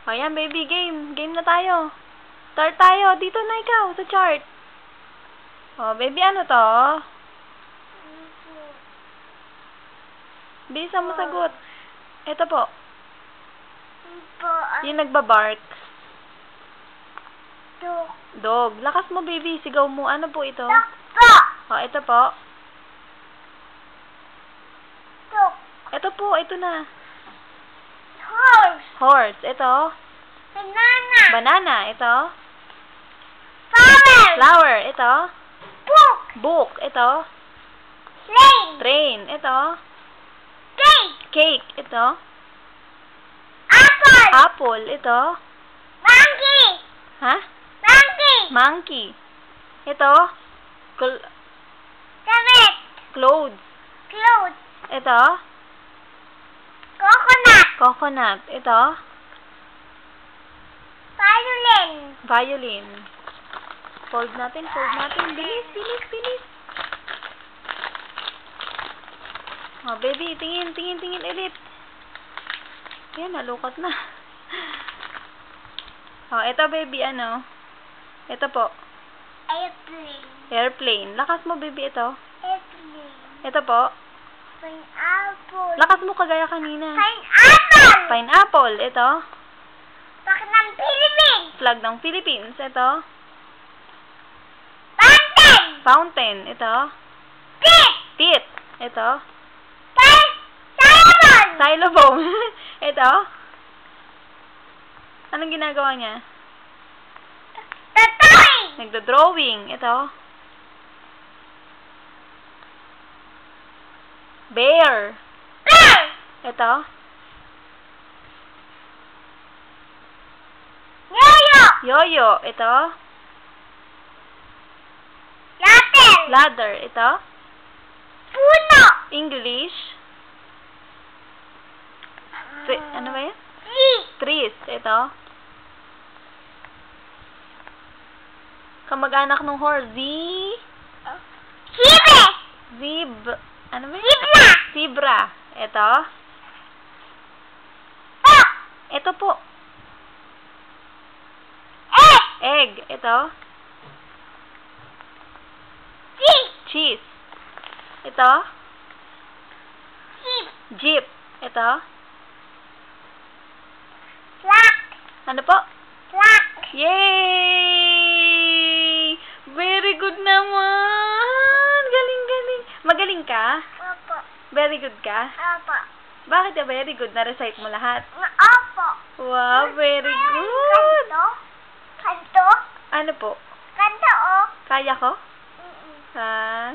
O yan, baby, game. Game na tayo. Start tayo. Dito na ikaw, sa chart. O, baby, ano to? Bisa mo sagot. Ito po. Yung nagbabark. Dog. Lakas mo, baby. Sigaw mo. Ano po ito? O, ito po. Ito po. Ito na. Horse. Ito. Banana. Ito. Flower. Ito. Book. Ito. Train. Ito. Cake. Ito. Apple. Ito. Ha? Monkey. Ito. Clothes. Ito. Coconut. Ito. Violin. Fold natin. Bilis. Oh, baby, tingin ulit. Yan, nalukot na. Oh, ito, baby, ano? Ito po. Airplane. Lakas mo, baby, ito. Ito po. Lakas mo kagaya kanina. Pineapple. Ito. Flag ng Philippines. Ito. Fountain. Ito. Teeth. Ito. Xylophone. Ito. Anong ginagawa niya? Nagdo-drawing. Ito. Bear. Ito. Yoyo. Ito. Ladder. Ito. English. Ano ba yan? Trees. Ito. Kamag-anak ng horse. Ano ba yan? Zebra. Ito. Ito po. Egg. Ito. Cheese. Ito. Jeep. Ito. Ano po? Yay! Very good naman! Galing. Magaling ka? Very good ka? Bakit ka very good? Na-recite mo lahat? Wow, very good! Kanto? Ano po? Kanto, Kaya ko? Ha?